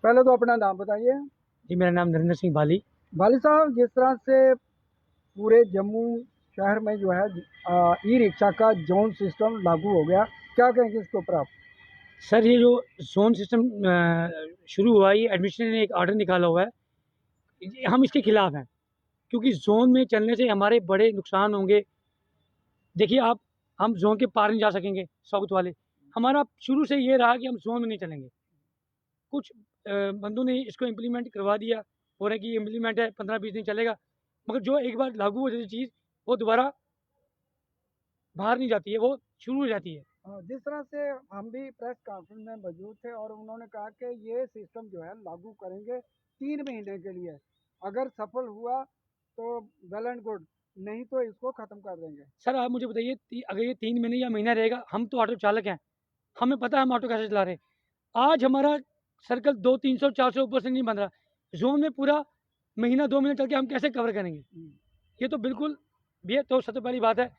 पहले तो अपना नाम बताइए। जी, मेरा नाम नरेंद्र सिंह बाली। भाली साहब, जिस तरह से पूरे जम्मू शहर में जो है ई रिक्शा का जोन सिस्टम लागू हो गया, क्या कहेंगे इसके ऊपर आप? सर, ये जो ज़ोन सिस्टम शुरू हुआ है, ये एडमिनिस्ट्रेशन ने एक ऑर्डर निकाला हुआ है। हम इसके खिलाफ हैं, क्योंकि ज़ोन में चलने से हमारे बड़े नुकसान होंगे। देखिए आप, हम ज़ोन के पार नहीं जा सकेंगे साउथ वाले। हमारा शुरू से ये रहा कि हम ज़ोन में नहीं चलेंगे। कुछ बंदों ने इसको इम्प्लीमेंट करवा दिया, हो रहा है कि इम्प्लीमेंट है, 15-20 दिन चलेगा, मगर जो एक बार लागू हो जाती चीज़, वो दोबारा बाहर नहीं जाती है, वो शुरू हो जाती है। जिस तरह से हम भी प्रेस कॉन्फ्रेंस में मौजूद थे और उन्होंने कहा कि ये सिस्टम जो है लागू करेंगे 3 महीने के लिए। अगर सफल हुआ तो वेल एंड गुड, नहीं तो इसको ख़त्म कर देंगे। सर, आप मुझे बताइए, अगर ये 3 महीने या महीना रहेगा, हम तो ऑटो चालक हैं, हमें पता है हम ऑटो कैसे चला रहे हैं। आज हमारा सर्कल 200-300-400 ऊपर से नहीं बन रहा, ज़ोन में पूरा महीना 2 महीने चल के हम कैसे कवर करेंगे? ये तो बिल्कुल, ये तो सबसे पहली बात है,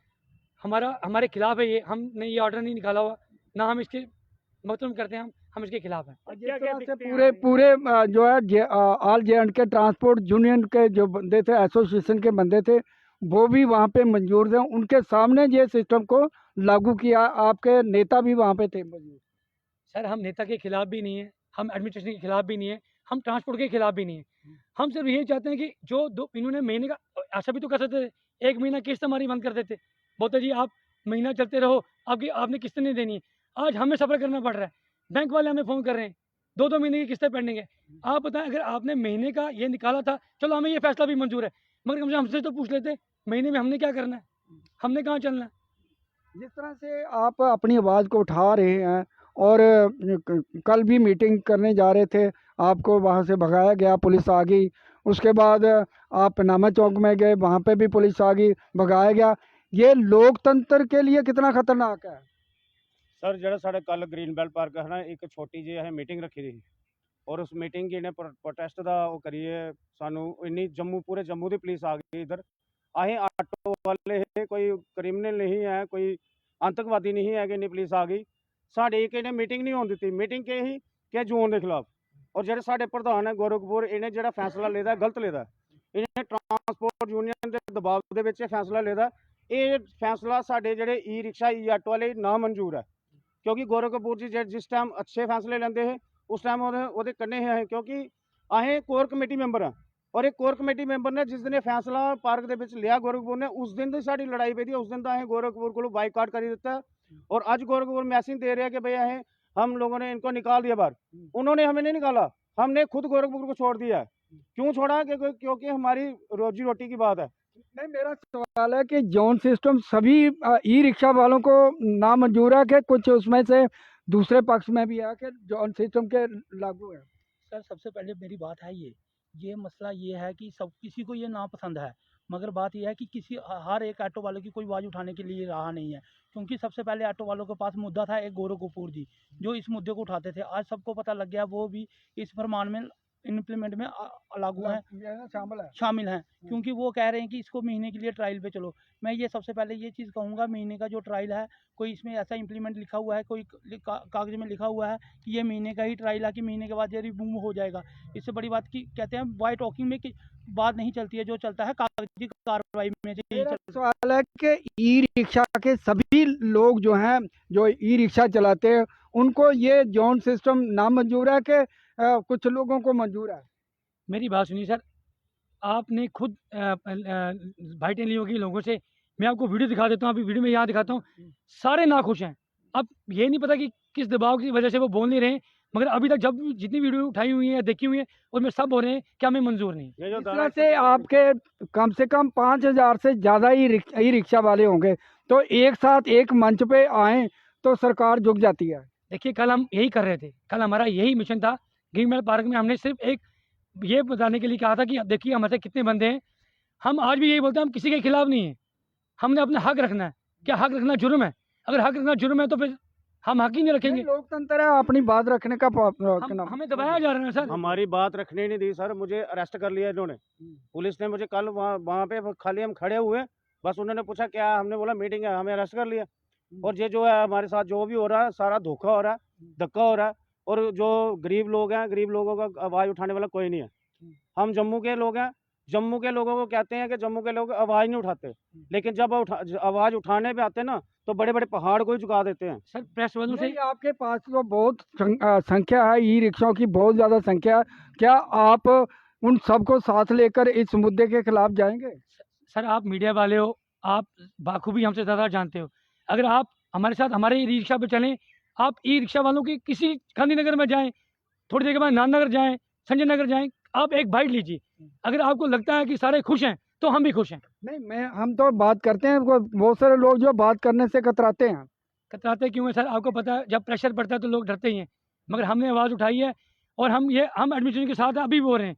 हमारे खिलाफ है ये। हमने ये ऑर्डर नहीं निकाला हुआ, ना हम इसके मतलब करते हैं, हम इसके खिलाफ हैं। जिस तरह से पूरे पूरे जो है ऑल जे एंड के ट्रांसपोर्ट यूनियन के जो बंदे थे, एसोसिएशन के बंदे थे, वो भी वहाँ पे मंजूर थे, उनके सामने ये सिस्टम को लागू किया। आपके नेता भी वहाँ पे थे मौजूद। सर, हम नेता के खिलाफ भी नहीं है, हम एडमिनिस्ट्रेशन के खिलाफ भी नहीं है, हम ट्रांसपोर्ट के खिलाफ भी नहीं है। हम सिर्फ यही चाहते हैं कि जो दो इन्होंने महीने का ऐसा भी तो कर सकते थे, 1 महीना किस्त हमारी बंद कर देते, बोलते जी आप महीना चलते रहो, आपने किस्तें नहीं देनी है। आज हमें सफ़र करना पड़ रहा है, बैंक वाले हमें फ़ोन कर रहे हैं, 2-2 महीने की किस्तें पेंडिंग है। आप बताएं, अगर आपने महीने का ये निकाला था, चलो हमें ये फैसला भी मंजूर है, मगर कम से कम हमसे तो पूछ लेते, महीने में हमने क्या करना है, हमने कहाँ चलना है। जिस तरह से आप अपनी आवाज़ को उठा रहे हैं और कल भी मीटिंग करने जा रहे थे, आपको वहाँ से भगाया गया, पुलिस आ गई। उसके बाद आप पनामा चौक में गए, वहाँ पे भी पुलिस आ गई, भगाया गया। ये लोकतंत्र के लिए कितना खतरनाक है? सर, ਜਿਹੜਾ ਸਾਡੇ ਕੱਲ ਗ੍ਰੀਨ ਬੈਲਟ ਪਾਰਕ ਹੈ ਨਾ, ਇੱਕ ਛੋਟੀ ਜਿਹੀ ਅਸੀਂ ਮੀਟਿੰਗ ਰੱਖੀ ਸੀ ਔਰ ਉਸ ਮੀਟਿੰਗ ਜਿਹਨੇ ਪ੍ਰੋਟੈਸਟ ਦਾ ਉਹ ਕਰੀਏ, ਸਾਨੂੰ ਇੰਨੀ ਪੂਰੇ ਜੰਮੂ ਦੀ ਪੁਲਿਸ ਆ ਗਈ ਇੱਧਰ। ਅਸੀਂ ਆਟੋ ਵਾਲੇ ਕੋਈ ਕ੍ਰਿਮੀਨਲ ਨਹੀਂ ਹੈ, ਕੋਈ ਆਤੰਕਵਾਦੀ ਨਹੀਂ ਹੈ ਕਿ ਇੰਨੀ ਪੁਲਿਸ ਆ ਗਈ। ਸਾਡੇ ਇੱਕ ਇਹਨੇ ਮੀਟਿੰਗ ਨਹੀਂ ਹੋਣ ਦਿੱਤੀ। ਮੀਟਿੰਗ ਕੀ ਸੀ ਕਿ ਜੂਨ ਦੇ ਖਿਲਾਫ, ਔਰ ਜਿਹੜੇ ਸਾਡੇ ਪ੍ਰਧਾਨ ਹੈ ਗੋਰਖਪੁਰ, ਇਹਨੇ ਜਿਹੜਾ ਫੈਸਲਾ ਲੈਦਾ ਗਲਤ ਲੈਦਾ। ਇਹਨੇ ਟਰਾਂਸਪੋਰਟ ਯੂਨੀਅਨ ਦੇ ਦਬਾਅ ਦੇ ਵਿੱਚ ਇਹ ਫੈਸਲਾ ਲੈਦਾ। ਇਹ ਫੈਸਲਾ ਸਾਡੇ ਜਿਹੜੇ ਈ ਰਿਕਸ਼ਾ ਈ ਆਟੋ ਵਾਲੇ ਨਾ ਮਨਜ਼ੂਰ ਹੈ, क्योंकि गोरखपुर जी जिस टाइम अच्छे फैसले लेंदे है उस टाइम वो कन्ने है, क्योंकि असें कोर कमेटी मैंबर हाँ और एक कोर कमेटी मैंबर ने जिस दिन फैसला पार्क के लिया गोरखपुर ने, उस दिन तो साड़ी लड़ाई पी थी। उस दिन तो असें गोरखपुर को बाइकआउट कर दिता और अज गोरखपुर मैसेज दे रहे हैं कि भाई असें हम लोगों ने इनको निकाल दिया बाहर। उन्होंने हमें नहीं निकाला, हमने खुद गोरखपुर को छोड़ दिया है। क्यों छोड़ा? क्योंकि हमारी रोजी रोटी की बात है। नहीं, मेरा सवाल है कि जोन सिस्टम सभी ई रिक्शा वालों को नामंजूर है कि कुछ उसमें से दूसरे पक्ष में भी है कि जोन सिस्टम के लागू है? सर, सबसे पहले मेरी बात है ये मसला ये है कि सब किसी को ये नापसंद है, मगर बात ये है कि हर एक ऑटो वाले की कोई आवाज़ उठाने के लिए रहा नहीं है। क्योंकि सबसे पहले ऑटो वालों के पास मुद्दा था एक गौरव कपूर जी, जो इस मुद्दे को उठाते थे। आज सबको पता लग गया, वो भी इस फरमान में इम्प्लीमेंट में लागू हैं, शामिल हैं। क्योंकि वो कह रहे हैं कि इसको महीने के लिए ट्रायल पे चलो। मैं ये सबसे पहले ये चीज़ कहूँगा, महीने का जो ट्रायल है, कोई इसमें ऐसा इम्प्लीमेंट लिखा हुआ है, कोई कागज़ में लिखा हुआ है कि ये महीने का ही ट्रायल है, कि महीने के बाद ये रिमूव हो जाएगा। इससे बड़ी बात की कहते हैं वाई टॉकिंग में कि बात नहीं चलती है, जो चलता है कागजी कार्रवाई में। मेरा सवाल है कि ई रिक्शा के सभी लोग जो हैं, जो ई रिक्शा चलाते हैं, उनको ये जोन सिस्टम नामंजूर है कि कुछ लोगों को मंजूर है? मेरी बात सुनिए सर, आपने खुद भाई टेलियो के लोगों से, मैं आपको वीडियो दिखा देता हूँ, अभी वीडियो में यहाँ दिखाता हूँ, सारे नाखुश हैं। अब ये नहीं पता कि किस दबाव की वजह से वो बोल नहीं रहे हैं, मगर अभी तक जब जितनी वीडियो उठाई हुई है या देखी हुई है, उसमें सब बोल रहे हैं कि हमें मंजूर नहीं। इस तरह से आपके कम से कम 5,000 से ज़्यादा ई रिक्शा वाले होंगे, तो एक साथ एक मंच पे आए तो सरकार झुक जाती है। देखिए, कल हम यही कर रहे थे, कल हमारा यही मिशन था ग्रीन बेल्ट पार्क में। हमने सिर्फ एक ये बताने के लिए कहा था कि देखिए हमारे कितने बंदे हैं। हम आज भी यही बोलते हैं, हम किसी के खिलाफ नहीं है, हमने अपना हक रखना है। क्या हक रखना जुर्म है? अगर हक रखना जुर्म है तो फिर हम हक ही नहीं रखेंगे। लोकतंत्र है, अपनी बात रखने का हमें दबाया जा रहा है सर। हमारी बात रखने नहीं दी सर, मुझे अरेस्ट कर लिया इन्होंने। पुलिस ने मुझे कल वहाँ पे खाली हम खड़े हुए, बस उन्होंने पूछा क्या, हमने बोला मीटिंग है, हमें अरेस्ट कर लिया। और ये जो है हमारे साथ जो भी हो रहा है, सारा धोखा हो रहा है, धक्का हो रहा है। और जो गरीब लोग हैं, गरीब लोगों का आवाज़ उठाने वाला कोई नहीं है। हम जम्मू के लोग हैं, जम्मू के लोगों को कहते हैं कि जम्मू के लोग आवाज़ नहीं उठाते, लेकिन जब आवाज़ उठाने पे आते हैं ना, तो बड़े बड़े पहाड़ को ही झुका देते हैं। सर प्रेस वालों से नहीं, आपके पास तो बहुत संख्या है, ई रिक्शाओं की बहुत ज़्यादा संख्या है। क्या आप उन सबको साथ लेकर इस मुद्दे के खिलाफ जाएंगे? सर आप मीडिया वाले हो, आप बाखूबी हमसे ज़्यादा जानते हो। अगर आप हमारे साथ हमारे ई रिक्शा पे चलें, आप ई रिक्शा वालों की किसी गांधीनगर में जाएं, थोड़ी देर के बाद नाननगर जाएं, संजय नगर जाएं, आप एक बाइट लीजिए। अगर आपको लगता है कि सारे खुश हैं तो हम भी खुश हैं। नहीं, हम तो बात करते हैं, बहुत सारे लोग जो बात करने से कतराते हैं। कतराते क्यों हैं सर? आपको पता है जब प्रेशर पड़ता है तो लोग डरते ही हैं, मगर हमने आवाज़ उठाई है और हम एडमिशन के साथ अभी बोल रहे हैं।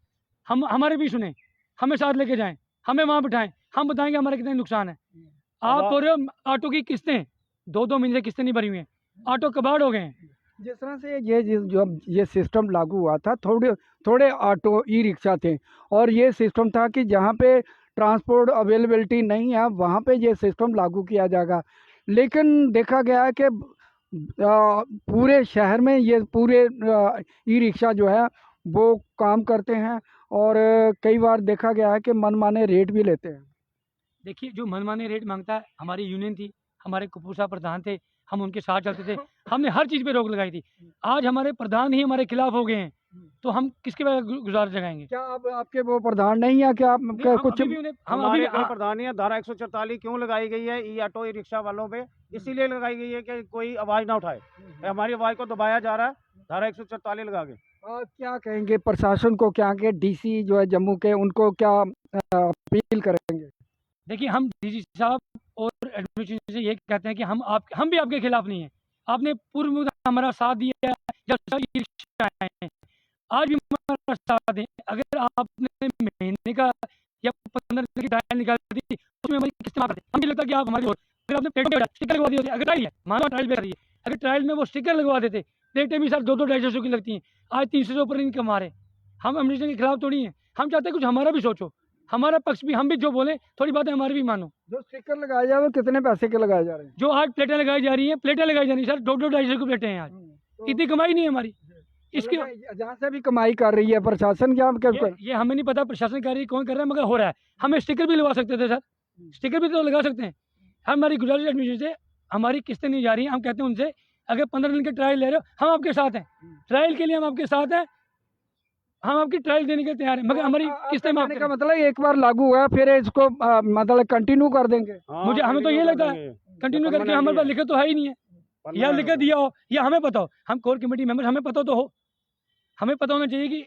हम हमारे भी सुने, हमें साथ लेके जाएं, हमें वहाँ बिठाएं, हम बताएंगे हमारे कितने नुकसान है। आप बोल रहे हो ऑटो की किस्तें 2-2 महीने से किस्तें नहीं भरी हुई हैं, ऑटो कबाड़ हो गए हैं। जिस तरह से जब ये सिस्टम लागू हुआ था, थोड़े थोड़े ऑटो ई रिक्शा थे और ये सिस्टम था कि जहाँ पे ट्रांसपोर्ट अवेलेबिलिटी नहीं है वहाँ पे ये सिस्टम लागू किया जाएगा। लेकिन देखा गया है कि पूरे शहर में ये पूरे ई रिक्शा जो है वो काम करते हैं और कई बार देखा गया है कि मनमाने रेट भी लेते हैं। देखिए जो मनमाने रेट मांगता है, हमारी यूनियन थी, हमारे कपूर साहब प्रधान थे, हम उनके साथ चलते थे, हमने हर चीज़ पे रोक लगाई थी। आज हमारे प्रधान ही हमारे खिलाफ हो गए हैं, तो हम किसके बाद गुजार जगाएंगे? क्या अब आपके वो प्रधान नहीं है? क्या आप नहीं, हम कुछ अभी भी उन्हें हम अभी हमारे कोई प्रधान नहीं है। धारा 144 क्यों लगाई गई है ई ऑटो ई रिक्शा वालों पे? इसीलिए लगाई गई है कि कोई आवाज़ ना उठाए, हमारी आवाज़ को दबाया जा रहा है धारा 144 लगा के। क्या कहेंगे प्रशासन को? क्या के डीसी जो है जम्मू के, उनको क्या अपील करेंगे? देखिए हम डीजी साहब और एडमिनिस्ट्रेशन से ये कहते हैं कि हम भी आपके खिलाफ नहीं हैं। आपने पूर्व में हमारा साथ दिया है जब सब ई रिक्शा आए हैं, आज भी हमारा साथ दें। अगर आपने महीने का या 15 दिन की ट्रायल निकाल दी, उसमें हमारी किस्तें माफ कर दें। हमें लगता है कि आप हमारी अगर आपने प्लेटों पे स्टिकर लगवा दिए होते, अगर ट्रायल है, मानो ट्रायल पे कर रही है, अगर ट्रायल में वो स्टिकर लगवा देते, प्लेटें भी सर 200-250 की लगती हैं, आज 300 से ऊपर इनकम आ रहे। हम एडमिनिस्ट्रेशन के खिलाफ थोड़ी हैं, हम चाहते हैं कुछ हमारा भी सोचो, हमारा पक्ष भी, हम भी जो बोले थोड़ी बातें हमारी भी मानो। जो स्टिकर लगाए जा रहे हैं वो कितने पैसे के लगाए जा रहे हैं? जो आज प्लेटें लगाई जा रही हैं, प्लेटें लगाई जा रही हैं सर 200-250 की प्लेटें हैं आज, तो इतनी कमाई नहीं है हमारी। इसके जहाँ से भी कमाई कर रही है प्रशासन, क्या ये हमें नहीं पता प्रशासन कार्य कौन कर रहा है, मगर हो रहा है। हमें स्टिकर भी लगवा सकते थे सर, स्टिकर भी तो लगा सकते हैं। हमारी गुजारिश एडमिशन से, हमारी किस्तें नहीं जा रही हैं, हम कहते हैं उनसे अगर 15 दिन के ट्रायल ले रहे हो, हम आपके साथ हैं, ट्रायल के लिए हम आपके साथ हैं, हम आपकी ट्रायल देने के लिए तैयार हैं, मगर हमारी किस्तें माफ का करें। मतलब एक बार लागू हुआ फिर इसको मतलब कंटिन्यू कर देंगे? मुझे हमें तो ये लगता है कंटिन्यू करके, हमारे पास लिखित तो है ही नहीं है, या लिखित दिया हो या हमें पता हो, हम कोर कमेटी मेंबर, हमें पता तो हो, हमें पता होना चाहिए कि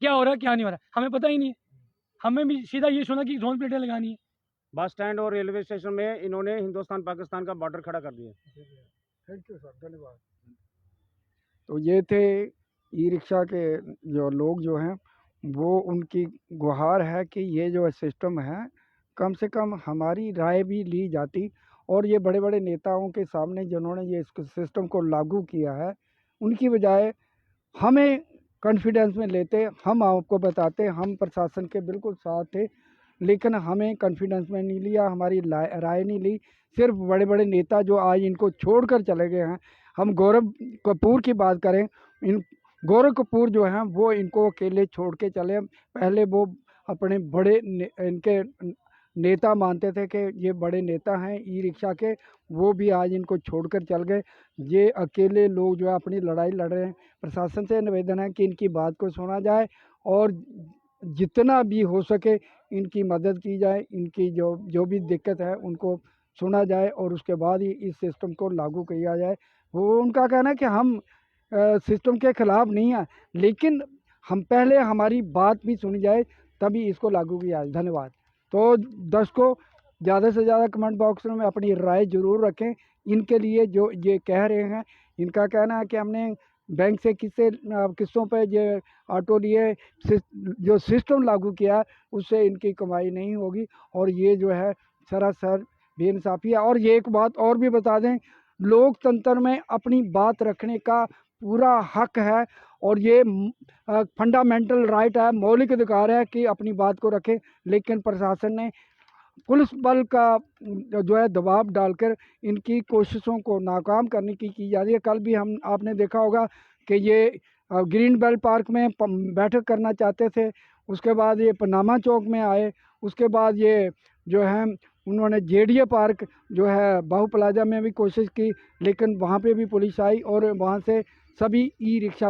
क्या हो रहा है क्या नहीं हो रहा है, हमें पता ही नहीं है। हमें भी सीधा ये सुना कि जोन प्लेटें लगानी है। बस स्टैंड और रेलवे स्टेशन में इन्होंने हिंदुस्तान पाकिस्तान का बॉर्डर खड़ा कर दिया। थैंक यू सर, धन्यवाद। तो ये थे ई रिक्शा के जो लोग जो हैं, वो उनकी गुहार है कि ये जो सिस्टम है कम से कम हमारी राय भी ली जाती और ये बड़े बड़े नेताओं के सामने जिन्होंने ये इस सिस्टम को लागू किया है, उनकी बजाय हमें कॉन्फिडेंस में लेते, हम आपको बताते हम प्रशासन के बिल्कुल साथ थे, लेकिन हमें कॉन्फिडेंस में नहीं लिया, हमारी राय नहीं ली। सिर्फ बड़े बड़े नेता जो आज इनको छोड़कर चले गए हैं, हम गौरव कपूर की बात करें, इन गौरव कपूर जो हैं वो इनको अकेले छोड़ के चले। पहले वो अपने बड़े इनके नेता मानते थे कि ये बड़े नेता हैं ई रिक्शा के, वो भी आज इनको छोड़कर चल गए। ये अकेले लोग जो है अपनी लड़ाई लड़ रहे हैं। प्रशासन से निवेदन है कि इनकी बात को सुना जाए और जितना भी हो सके इनकी मदद की जाए, इनकी जो भी दिक्कत है उनको सुना जाए और उसके बाद ही इस सिस्टम को लागू किया जाए। वो उनका कहना है कि हम सिस्टम के ख़िलाफ़ नहीं हैं, लेकिन हम पहले हमारी बात भी सुनी जाए तभी इसको लागू किया जाए। धन्यवाद। तो दर्शकों, ज़्यादा से ज़्यादा कमेंट बॉक्स में अपनी राय ज़रूर रखें। इनके लिए जो ये कह रहे हैं, इनका कहना है कि हमने बैंक से किस्तों पे ये ऑटो लिए, जो सिस्टम लागू किया उससे इनकी कमाई नहीं होगी और ये जो है सरासर बेइंसाफ़ी है। और ये एक बात और भी बता दें, लोकतंत्र में अपनी बात रखने का पूरा हक है और ये फंडामेंटल राइट है, मौलिक अधिकार है कि अपनी बात को रखें। लेकिन प्रशासन ने पुलिस बल का जो है दबाव डालकर इनकी कोशिशों को नाकाम करने की जा रही है। कल भी आपने देखा होगा कि ये ग्रीन बेल्ट पार्क में बैठक करना चाहते थे। उसके बाद ये पनामा चौक में आए, उसके बाद ये जो है उन्होंने जेडीए पार्क जो है बाहू प्लाजा में भी कोशिश की, लेकिन वहाँ पे भी पुलिस आई और वहाँ से सभी ई रिक्शा